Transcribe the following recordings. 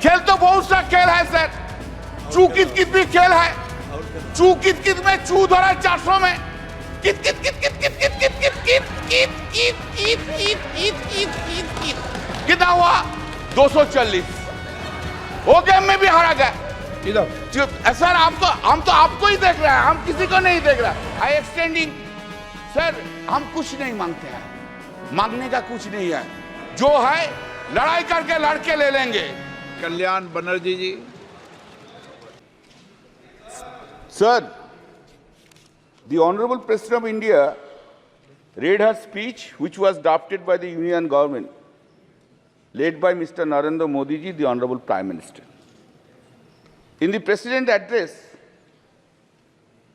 खेल तो बहुत सा खेल है सर, चू कित कित भी खेल है, चू कित कित में चू धरा 400 में, कित कित कित कित कित कित कित कित कित कित कित कित कित कित कित कित कित कितना हुआ 240। वो गेम में भी हारा गया। सर हम तो आपको ही देख रहे हैं, हम किसी को नहीं देख रहे। आई एक्सटेंडिंग सर, हम कुछ नहीं मांगते हैं, मांगने का कुछ नहीं है, जो है लड़ाई करके लड़के ले लेंगे। कल्याण बनर्जी जी। Sir, the Honorable President of India read her speech, which was drafted by the Union government, led by Mr. Narendra Modi ji, the Honorable Prime Minister. In the President's address,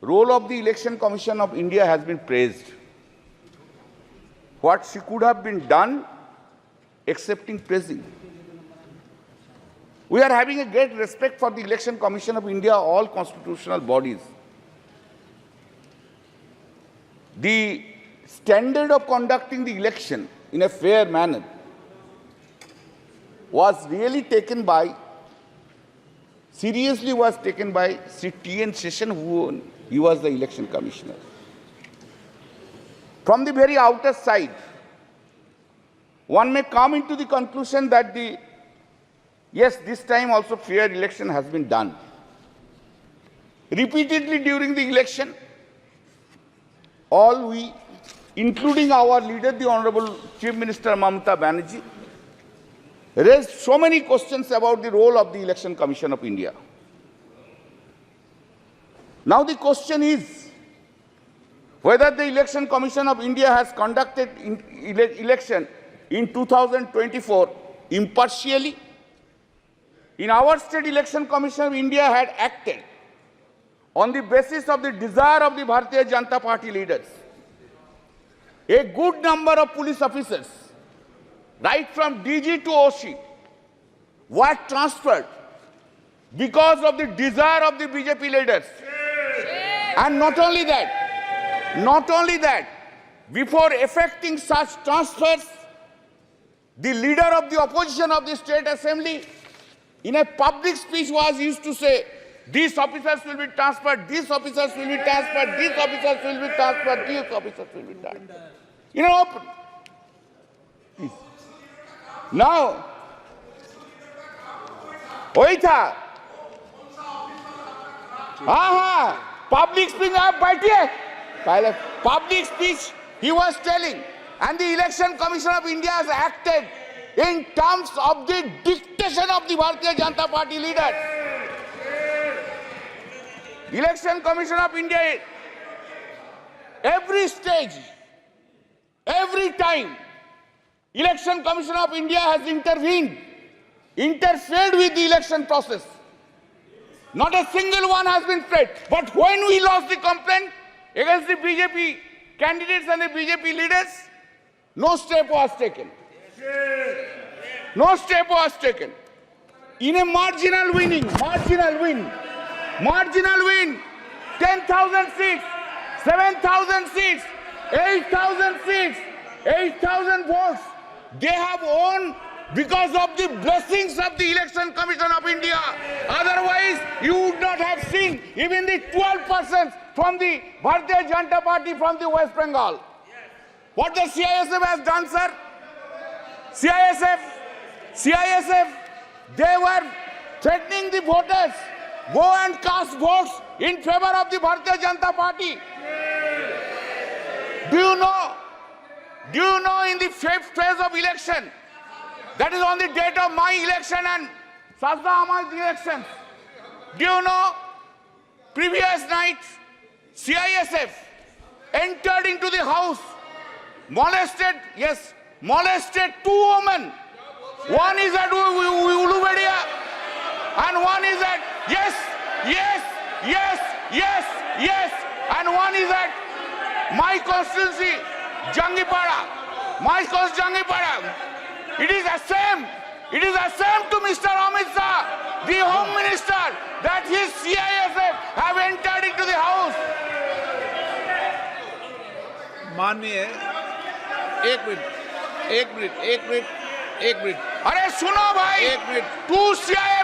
role of the Election Commission of India has been praised. What she could have been done, excepting praising. We are having a great respect for the Election Commission of India, all constitutional bodies. The standard of conducting the election in a fair manner was really taken by, seriously was taken by Sri T.N. Seshan, he was the election commissioner. From the very outer side, one may come into the conclusion that yes, this time also fair election has been done. Repeatedly during the election, all we, including our leader, the Honorable Chief Minister Mamata Banerjee, raised so many questions about the role of the Election Commission of India. Now the question is whether the Election Commission of India has conducted election in 2024 impartially. In our state, Election Commission of India had acted on the basis of the desire of the Bharatiya Janata Party leaders. A good number of police officers, right from DG to OC, were transferred because of the desire of the BJP leaders. And not only that, before effecting such transfers, the leader of the opposition of the State Assembly in a public speech was used to say, these officers will be transferred, these officers will be transferred, these officers will be transferred, these officers will be transferred. In an open. Please. Now, वही था, public speech आप बैठिए, पहले public speech he was telling, and the Election Commission of India has acted in terms of the dictation of the Bharatiya Janata Party leaders. Election Commission of India, every stage, every time, Election Commission of India has intervened, interfered with the election process. Not a single one has been paid. But when we lost the complaint against the BJP candidates and the BJP leaders, no step was taken. No step was taken. In a marginal win, 10,000 seats, 7,000 seats, 8,000 seats, 8,000 votes, they have won because of the blessings of the Election Commission of India. Otherwise, you would not have seen even the 12% from the Bharatiya Janata Party from the West Bengal. What the CISF has done, sir? CISF, they were threatening the voters, go and cast votes in favor of the Bharatiya Janata Party. Do you know in the fifth phase of election, that is on the date of my election and Sajda Ahmad's election, do you know, previous night, CISF entered into the house, molested two women. One is at Ulubedia and one is at, yes, and one is at my constituency, Jangipara. It is the same to Mr. Amit Shah, the Home Minister, that his CISF have entered into the house. माननीय एक minute अरे सुनो भाई, एक minute. To CIF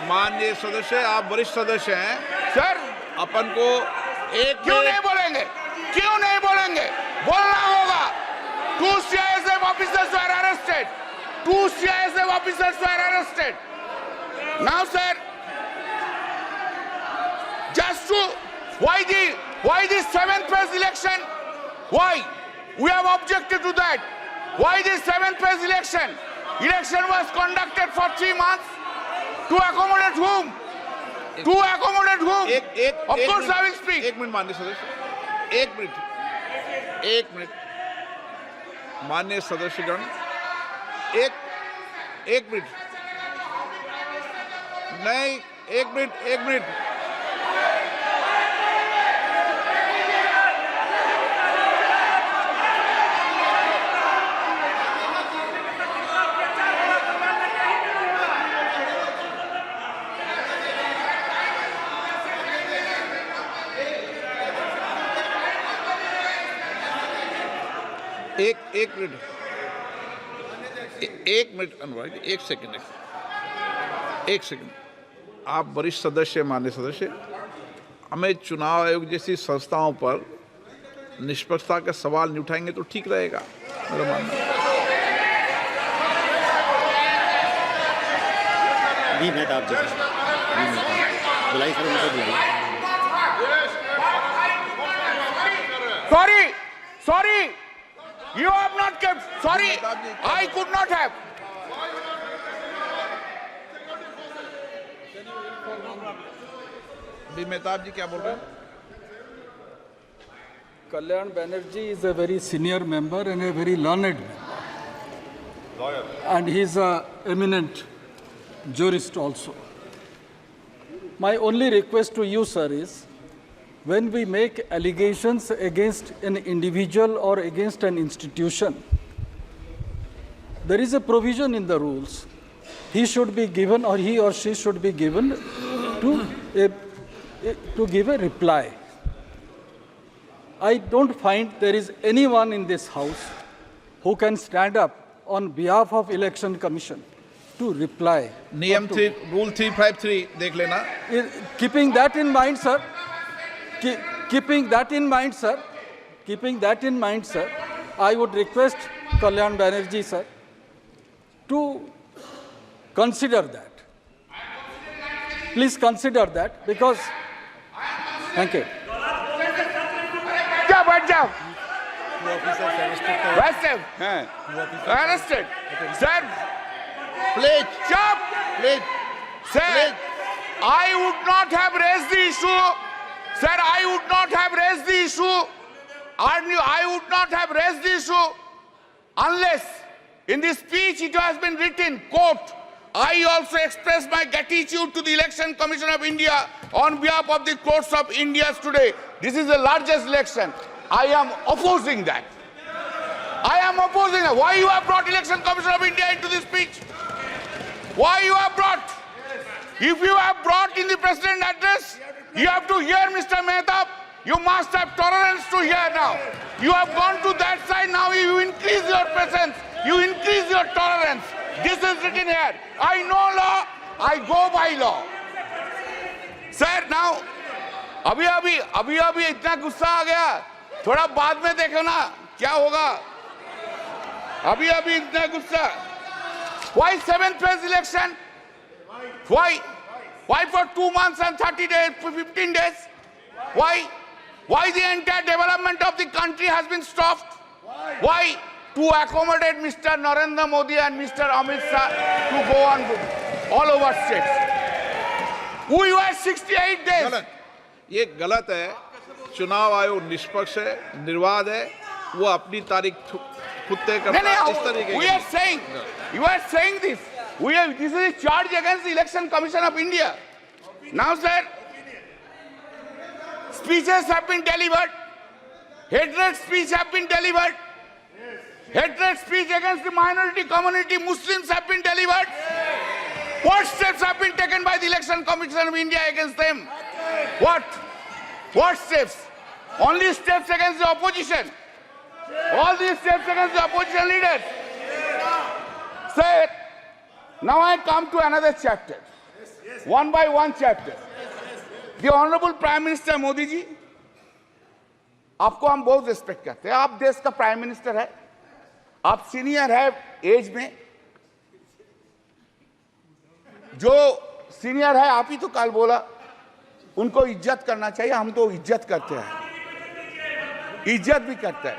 माननीय सदस्य, आप वरिष्ठ सदस्य हैं, सर अपन को एक क्यों नहीं बोलेंगे? क्यों नहीं बोलेंगे? बोलना होगा। 2 CISF officers were arrested. 2 CISF officers were arrested. Now, sir, just to why the 7th phase election? Why? We have objected to that. Why the 7th phase election? Election was conducted for 3 months. To accommodate whom? To accommodate whom? Of course I will speak. एक minute माननीय सदस्य, एक minute माननीय सदस्यगण, एक minute नहीं, एक minute एक minute Anurag ji, एक सेकंड। आप वरिष्ठ सदस्य, माननीय सदस्य, हमें चुनाव आयोग जैसी संस्थाओं पर निष्पक्षता के सवाल नहीं उठाएंगे तो ठीक रहेगा, मेरा मानना है। भी मेहताब जी बुलाई सर, उनको बुलाई। Sorry, you have not kept. Sorry, I could not have. भी मेहताब जी क्या बोल रहे हैं? Kalyan Banerjee is a very senior member and a very learned lawyer. And he is an eminent jurist also. My only request to you, sir, is when we make allegations against an individual or against an institution, there is a provision in the rules. He should be given, or he or she should be given to give a reply. I don't find there is anyone in this house who can stand up on behalf of Election Commission to reply. नियम 3, rule 353 देख लेना। Keeping that in mind, sir, keeping that in mind, sir, I would request Kalyan Banerjee, sir, to consider that. Please consider that, because, thank you. क्या बैठ जाओ? Two officers arrested. Arrested. Sir, please stop. Sir, I would not have raised the issue. Sir, I would not have raised the issue. I would not have raised the issue unless in this speech it has been written, quote, I also express my gratitude to the Election Commission of India on behalf of the courts of India today. This is the largest election. I am opposing that. Why you have brought Election Commission of India into this speech? Why you have brought? If you have brought in the President address, you have to hear Mr. Mehtab. You must have tolerance to hear now. You have gone to that side, now you increase your presence. You increase your tolerance. This is written here. I know law, I go by law. Sir, now, अभी इतना गुस्सा आ गया, थोड़ा बाद में देखो ना क्या होगा. अभी इतना गुस्सा. Why 7th phase election? Why for 2 months and 30 days, 15 days? Why the entire development of the country has been stopped? Why? To accommodate Mr. Narendra Modi and Mr. Amit Shah to go on all over states. We were 68 days. गलत, ये गलत है। चुनाव आयोग निष्पक्ष है, निर्वाध है, वो अपनी तारीख खुद तय करता है। इस तरीके you are saying this. This is a charge against the Election Commission of India. Now, sir, speeches have been delivered. Hatred speech have been delivered. Hatred speech against the minority community, Muslims have been delivered. What steps have been taken by the Election Commission of India against them? What steps? Only steps against the opposition. All these steps against the opposition leaders. Sir, now I come to another chapter. one by one chapter. The Honorable Prime Minister Modi ji, आपको हम बहुत respect करते हैं. आप देश का prime minister है, आप सीनियर है एज में. जो सीनियर है, आप ही तो कल बोला उनको इज्जत करना चाहिए. हम तो इज्जत करते हैं, इज्जत भी करते हैं,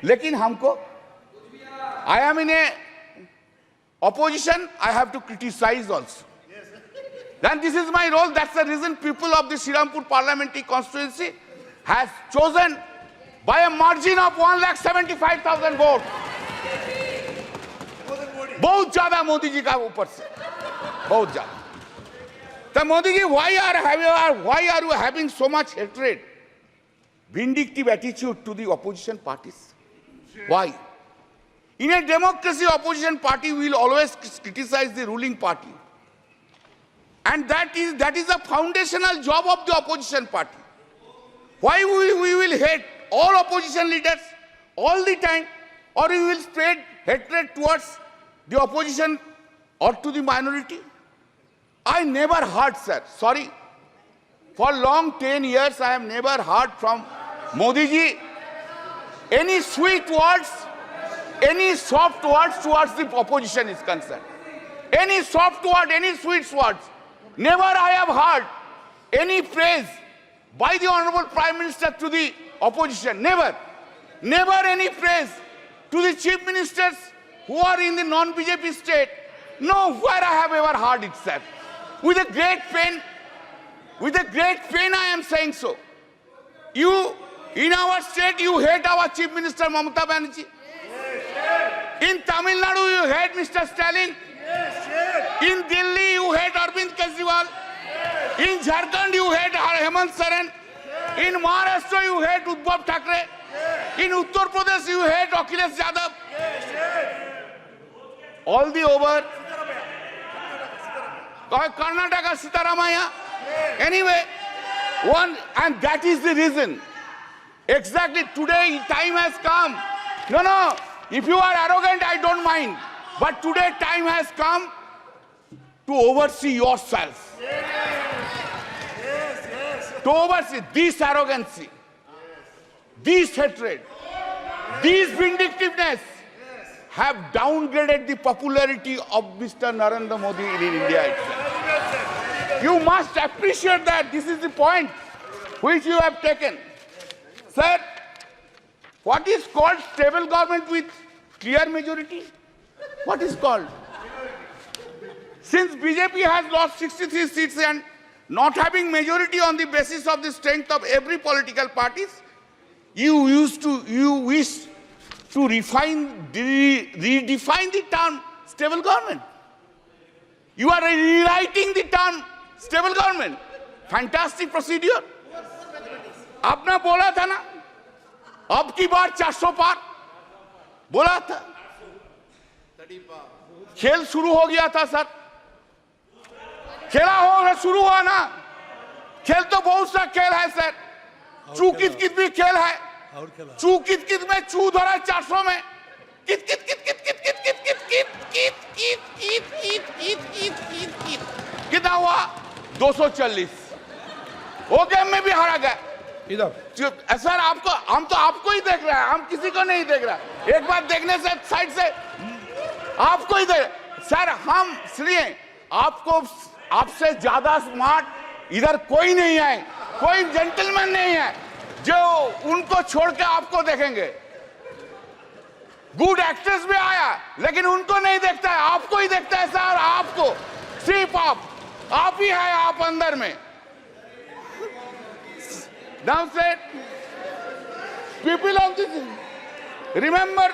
लेकिन हमको, I am in a opposition, I have to criticize also. Then this is my role. That's the reason people of the Srirampur parliamentary constituency has chosen by a margin of 1,75,000 votes. बहुत ज्यादा मोदी जी का ऊपर से, बहुत ज्यादा. So Modi ji, why are you having so much hatred, vindictive attitude to the opposition parties? Why? In a democracy, opposition party will always criticize the ruling party. And that is the foundational job of the opposition party. Why we will hate all opposition leaders all the time, or we will spread hatred towards the opposition or to the minority? I never heard, sir, sorry, for long 10 years I have never heard from Modi ji any sweet words, any soft words towards the opposition is concerned. Any soft word, any sweet words. Never I have heard any praise by the Honorable Prime Minister to the opposition. Never. Never any praise to the chief ministers who are in the non-BJP state. Nowhere I have ever heard it, sir. With a great pain I am saying so. You, in our state, you hate our Chief Minister Mamata Banerjee. In Tamil Nadu, you hate Mr. Stalin. In Delhi, you hate Arvind Kejriwal. In Jharkhand, you hate Hemant Soren. In Maharashtra, you hate Uddhav Thackeray. In Uttar Pradesh, you hate Akhilesh Yadav. All the over. Karnataka, Sitaramaya. Anyway, and that is the reason. Exactly today, time has come. No, if you are arrogant, I don't mind. But today, time has come to oversee yourself. To oversee this arrogancy, this hatred, this vindictiveness have downgraded the popularity of Mr. Narendra Modi in India itself. You must appreciate that. This is the point which you have taken. Sir, what is called stable government with clear majority? What is called? Since BJP has lost 63 seats and not having majority on the basis of the strength of every political parties, you wish to redefine the term stable government. You are rewriting the term stable government. Fantastic procedure. आपने बोला था ना, अब की बार 400 पार बोला था. खेल शुरू हो गया था सर. खेला हो शुरू हुआ ना. खेल तो बहुत सा खेल है सर. चू कित कित भी खेल है. चू कित कित में चू धरा 400 में. कित कित कित कित कित कित कित कित कित कित कित कित कित कित कित कित कितना हुआ 240. वो गेम में भी हारा गया. इधर सर आपको, हम तो आपको ही देख रहे हैं, हम किसी को नहीं देख रहा. एक बार देखने से साइड से आपको ही देख. सर हम सुनिए, आपको आपसे ज्यादा स्मार्ट इधर कोई नहीं है, कोई जेंटलमैन नहीं है जो उनको छोड़ के आपको देखेंगे. गुड एक्ट्रेस भी आया लेकिन उनको नहीं देखता है, आपको ही देखता है सर. आपको सिर्फ आप ही है, आप अंदर में. Now said, people of this, remember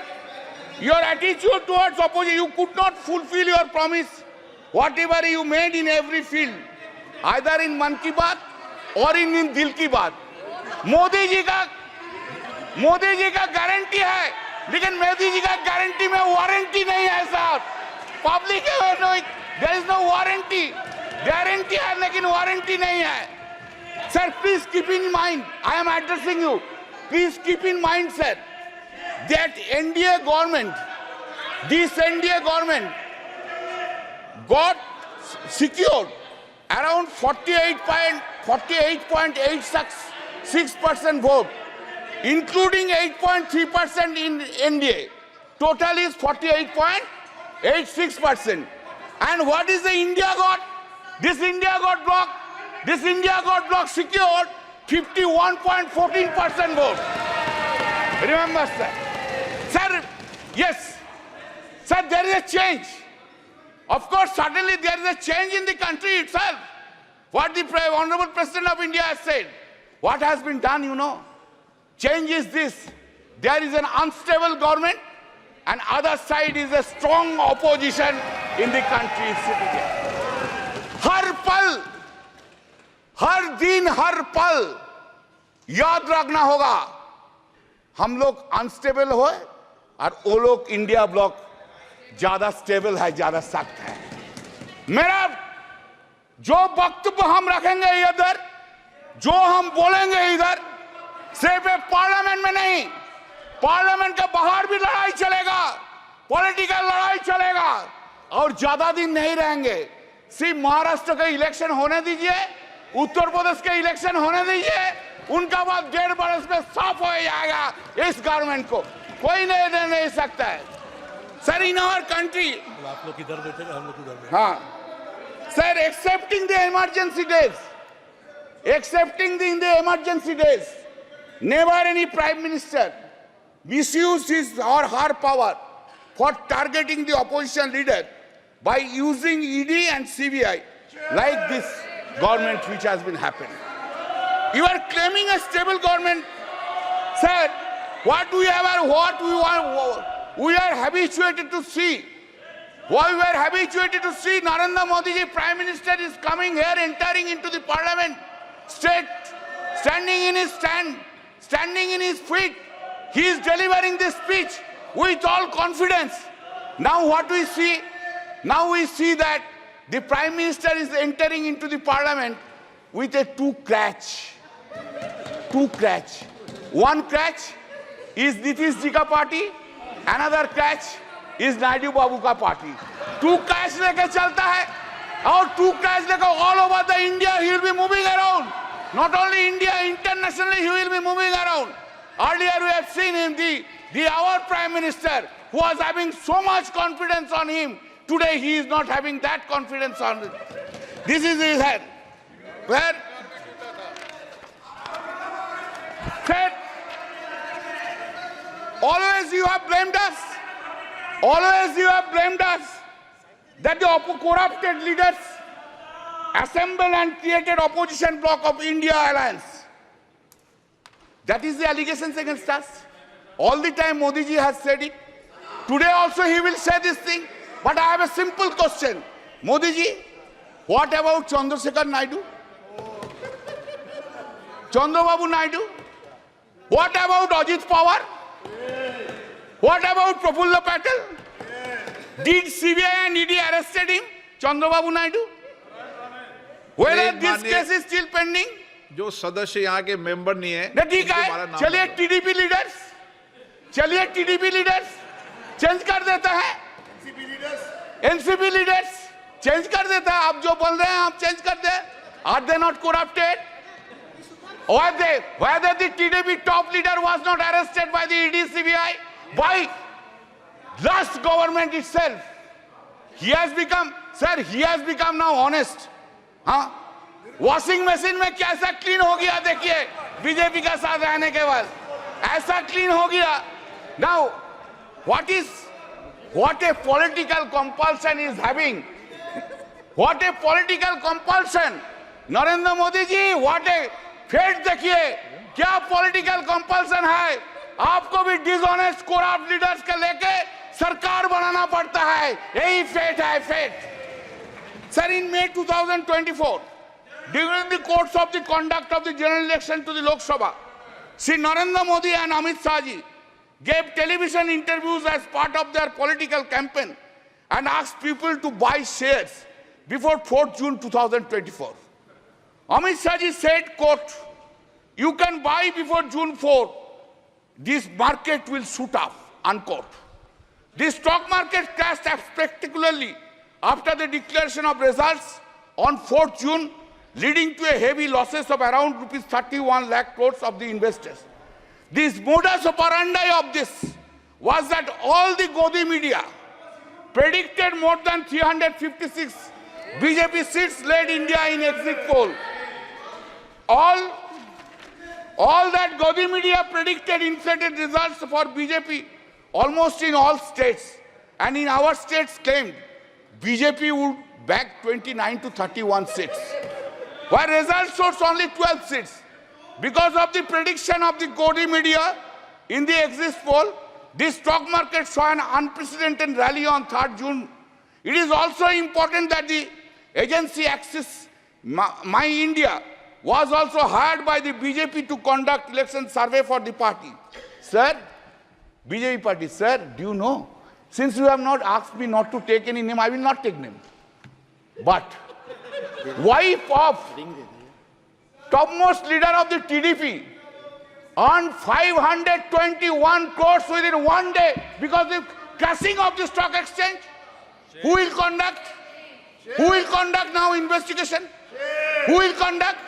your attitude towards opposition. You could not fulfill your promise, whatever you made in every field, either in Man Ki Baat or in Dil Ki Baat. Modi ji का guarantee है, लेकिन मोदी जी का guarantee में warranty नहीं है साहब. Public there is no warranty. Guarantee है लेकिन वारंटी नहीं है. Sir, please keep in mind, I am addressing you. Please keep in mind, sir, that NDA government, this NDA government got secured around 48.86% vote, including 8.3% in NDA. Total is 48.86%. And what is the India got? This India got bloc secured 51.14% vote. Remember, sir. Sir, yes. Sir, there is a change. Of course, suddenly there is a change in the country itself. What the Honorable President of India has said. What has been done, you know? Change is this. There is an unstable government and other side is a strong opposition in the country sitting here. हर पल, हर दिन, हर पल याद रखना होगा हम लोग unstable हो और वो लोग इंडिया ब्लॉक ज्यादा स्टेबल है, ज्यादा सख्त है. मेरा जो वक्तव्य हम रखेंगे इधर, जो हम बोलेंगे इधर, सिर्फ पार्लियामेंट में नहीं, पार्लियामेंट के बाहर भी लड़ाई चलेगा, पॉलिटिकल लड़ाई चलेगा और ज्यादा दिन नहीं रहेंगे. सिर्फ महाराष्ट्र के इलेक्शन होने दीजिए, उत्तर प्रदेश के इलेक्शन होने दीजिए, उनका बाद 1.5 बरस में साफ हो जाएगा. इस गवर्नमेंट को कोई नहीं सकता है. सर, इन आवर कंट्री, आप लोग किधर बैठे हम लोग उधर बैठे. हाँ sir, accepting the emergency days, never any prime minister misused his or her power for targeting the opposition leader by using ED and CBI like this government which has been happening. You are claiming a stable government. Sir, what we are habituated to see. What we are habituated to see, Narendra Modi ji, Prime Minister, is coming here, entering into the parliament, standing in his stand, standing in his feet. He is delivering this speech with all confidence. Now what we see? Now we see that the Prime Minister is entering into the parliament with a two crutch. One crutch is Nitish ji ka party, another crutch is Naidu Babu ka party. Two crutch leke chalta hai, और two crutch leke all over the India he will be moving around. Not only India, internationally he will be moving around. Earlier we have seen him, our Prime Minister, who was having so much confidence on him. Today he is not having that confidence on him. This is his head. Where? Said, always you have blamed us. Always you have blamed us that the corrupted leaders assembled and created opposition bloc of India Alliance. That is the allegations against us. All the time Modi ji has said it. Today also he will say this thing. But I have a simple question. Modi ji, what about Chandrasekhar Naidu? Chandrababu Naidu? What about Ajit Pawar? What about Prafulla Patel? Did CBI and ED arrested him? Chandrababu Naidu? Whether this case is still pending? जो सदस्य यहाँ के member नहीं है, ठीक है, चलिए TDP leaders change कर देता है, एनसीपी लीडर्स चेंज कर देता है. आप जो बोल रहे हैं आप चेंज कर दे. Are they not corrupted? Whether the TDP top leader was not arrested by the ED CBI, by last government itself. He has become now honest. हाँ, वॉशिंग मशीन में कैसा क्लीन हो गया देखिए बीजेपी का साथ रहने के बाद, ऐसा क्लीन हो गया. Now, what a political compulsion is having. What a political compulsion. Narendra Modi ji, what a fate देखिए, क्या पॉलिटिकल कंपल्सन है. आपको भी डिसऑनेस्ट करप्ट लीडर्स के लेके सरकार बनाना पड़ता है. यही फेट है, fate. Sir, in May 2024, during the course of the conduct of the general election to the Lok Sabha, Shri Narendra Modi and Amit Shah ji gave television interviews as part of their political campaign and asked people to buy shares before 4th June 2024. Amit Shah ji said, quote, "You can buy before June 4. This market will shoot up," unquote. The stock market crashed spectacularly after the declaration of results on 4th June, leading to a heavy losses of around rupees 31 lakh crores of the investors. This modus operandi of this was that all the Godi media predicted more than 356 BJP seats led India in exit poll. All that Godi media predicted inflated results for BJP almost in all states, and in our states claimed BJP would bag 29 to 31 seats, while results shows only 12 seats. Because of the prediction of the Godi media in the exit poll, the stock market saw an unprecedented rally on 3rd June. It is also important that the agency Axis My India was also hired by the BJP to conduct election survey for the party. Sir, BJP party, sir, do you know? Since you have not asked me not to take any name, I will not take name. But wife of topmost leader of the TDP earned 521 crores within one day because of crashing of the stock exchange. Who will conduct? Who will conduct now investigation? Who will conduct?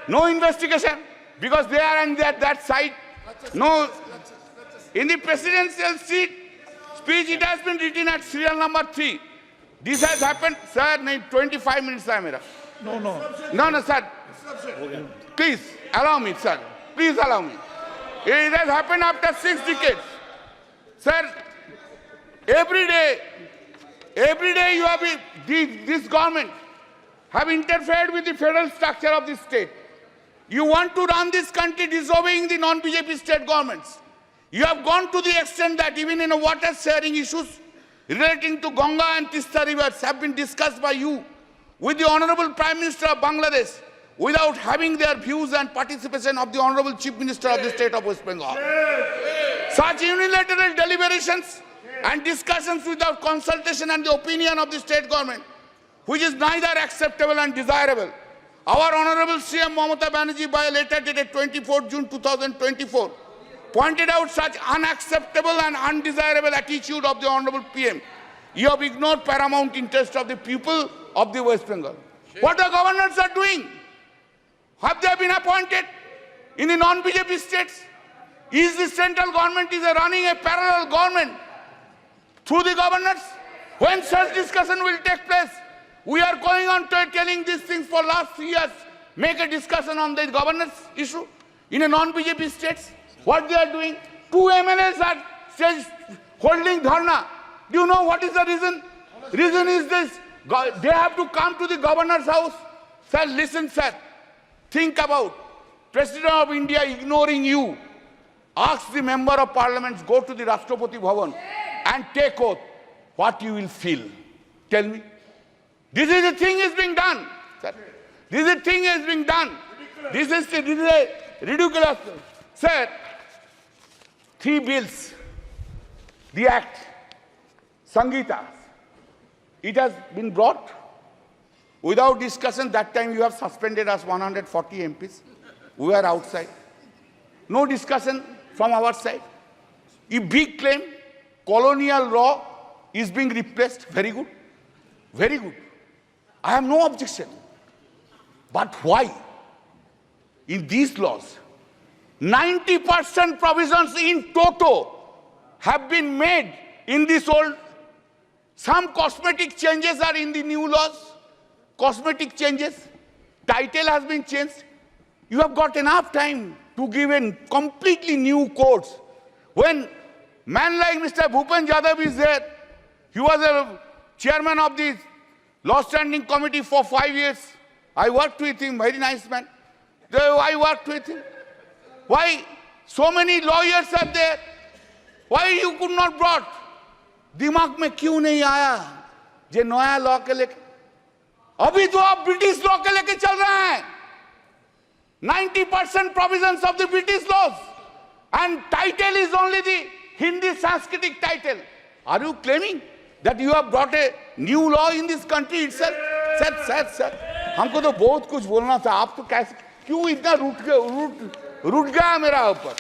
No investigation, because they are on that side. No. In the presidential speech, it has been written at serial number 3. This has happened, sir. 25 minutes hai mera. No, sir. Please allow me, sir. Please allow me. It has happened after 6 decades, sir. Every day you have this government have interfered with the federal structure of the state. You want to run this country disobeying the non-BJP state governments. You have gone to the extent that even in water sharing issues relating to Ganga and Tista rivers have been discussed by you with the Honorable Prime Minister of Bangladesh without having their views and participation of the Honorable Chief Minister of the state of West Bengal. Such unilateral deliberations and discussions without consultation and the opinion of the state government, which is neither acceptable and desirable. Our Honorable CM Mamata Banerjee, by a letter dated 24 June 2024, pointed out such unacceptable and undesirable attitude of the Honorable PM. You have ignored paramount interest of the people of the West Bengal. What the governors are doing? Have they been appointed in the non-BJP states? Is the central government running a parallel government through the governors? When such discussion will take place? We are going on to telling these things for last 3 years. Make a discussion on the governance issue in a non-BJP states. What they are doing? 2 MLAs are holding dharna. Do you know what is the reason? Reason is this. They have to come to the governor's house. Sir, listen, sir. Think about President of India ignoring you. Ask the member of parliament, go to the Rashtrapati Bhavan and take oath. What you will feel? Tell me. This is the thing is being done. Sir. This is the thing is being done. This is a ridiculous. Sir, 3 bills, the act, Sangeeta, it has been brought without discussion. That time you have suspended us 140 MPs. We were outside. No discussion from our side. A big claim, colonial law is being replaced. Very good. Very good. I have no objection. But why? In these laws, 90% provisions in toto have been made in this old. Some cosmetic changes are in the new laws. Cosmetic changes. Title has been changed. You have got enough time to give in completely new codes. When man like Mr. Bhupen Yadav is there, he was a chairman of the Law Standing Committee for 5 years. I worked with him, very nice man. I worked with him. Why so many lawyers are there? Why you could not brought? दिमाग में क्यों नहीं आया जे नया law के लेके? अभी तो आप ब्रिटिश लॉ के लेके चल रहे हैं. 90% provisions of the British laws, and title is only the Hindi Sanskritic title. Are you claiming that you have brought a new law in this country itself? Sir, हमको तो बहुत कुछ बोलना था. आप तो कैसे क्यों इतना रूठ गया मेरा ऊपर?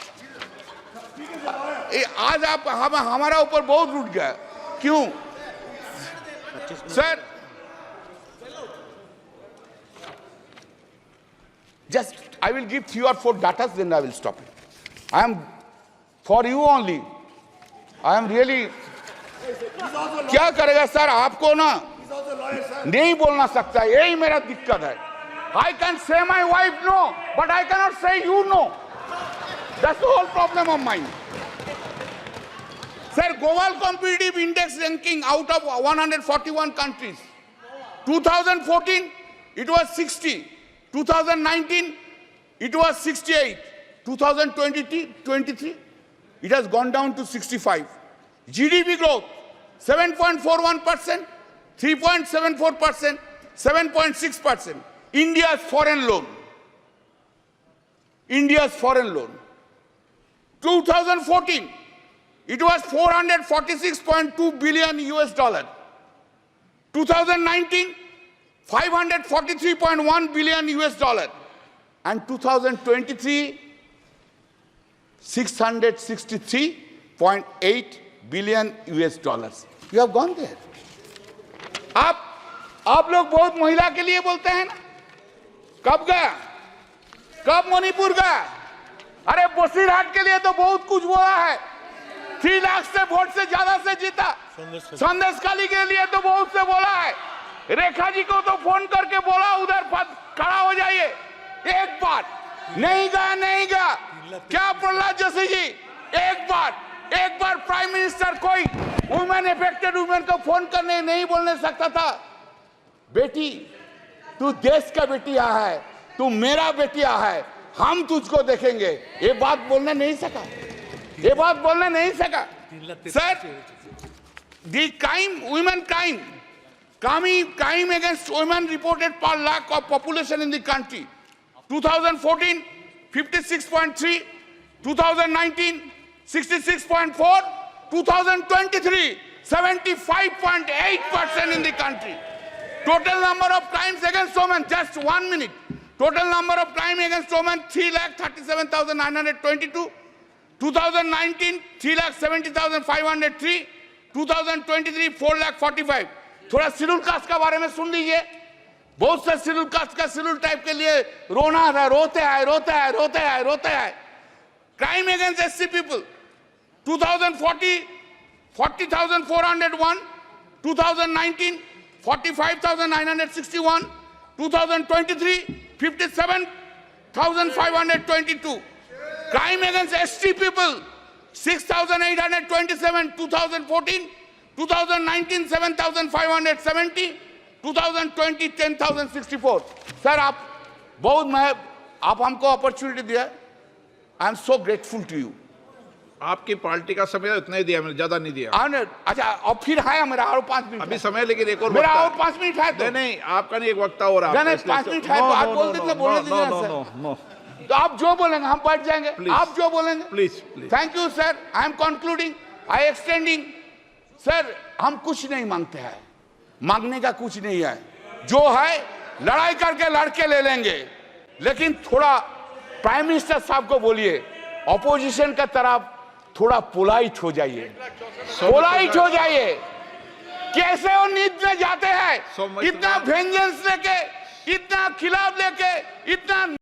आज आप हमारा ऊपर बहुत रूठ गया. क्यों? Sir Just, I will give 3 or 4 datas, then I will stop it. I am for you only. I am really. क्या करेगा सर, आपको ना नहीं बोलना सकता, यही मेरा दिक्कत है. I can say my wife no, but I cannot say you no. That's the whole problem of mine. Sir, Global Competitive Index ranking out of 141 countries. 2014, it was 60. 2019, it was 68. 2023, it has gone down to 65. GDP growth, 7.41%, 3.74%, 7.6%. India's foreign loan. 2014, it was 446.2 billion US dollar. 2019, 543.1 billion US dollar. And 2023, 663.8 billion US dollars. You have gone there. आप लोग बहुत महिला के लिए बोलते हैं ना? कब गया? कब मणिपुर गया? अरे बसीरहाट के लिए तो बहुत कुछ बोला है. 3 लाख से वोट से ज्यादा से जीता. संदेशखाली के लिए तो बहुत से बोला है. रेखा जी को तो फोन करके बोला उधर खड़ा हो जाइए. एक बार नहीं गया. क्या प्रहलाद जोशी जी, एक बार प्राइम मिनिस्टर कोई वुमेन अफेक्टेड वुमेन को फोन करने नहीं बोलने सकता था? बेटी, तू देश का बेटिया है, तू मेरा बेटिया है, हम तुझको देखेंगे. ये बात बोलने नहीं सका. Sir, the women crime against women reported per lakh of population in the country. 2014, 56.3, 2019, 66.4, 2023, 75.8% in the country. Total number of crimes against women, just 1 minute. Total number of crimes against women, 3,37,922. 2019, 3,70,503. 2023, 4,45,000. थोड़ा schedule caste का बारे में सुन लीजिए. बहुत से schedule caste का schedule type के लिए रोते हैं. Crime against SC people, 2040, 40,401. 2019, 45,961. 2023, 57,522. Crime against ST people, 6,827. 2014, 2019, 7,570. 2020, 10,064. Sir, आप हमको अपॉर्चुनिटी दिया. I am so grateful to you. आपकी पार्टी का समय इतना ही दिया, मैंने ज्यादा नहीं दिया. अच्छा, और फिर है मेरा और 5 मिनट अभी समय, लेकिन एक और मेरा और 5 मिनट है. तो नहीं, आपका नहीं, एक वक्ता हो रहा है. 5 मिनट है तो आप बोल दीजिए, बोलने दीजिए सर. तो आप जो बोलेंगे हम बैठ जाएंगे. आप जो बोलेंगे. Please. Thank you sir. I am concluding, I extending. Sir, हम कुछ नहीं मांगते हैं, मांगने का कुछ नहीं है. जो है लड़ाई करके लड़के ले लेंगे. लेकिन थोड़ा प्राइम मिनिस्टर साहब को बोलिए, ऑपोजिशन का तरफ थोड़ा पोलाइट हो जाइए. कैसे वो नींद में जाते हैं, इतना वेंजेंस लेके, इतना खिलाफ लेके, इतना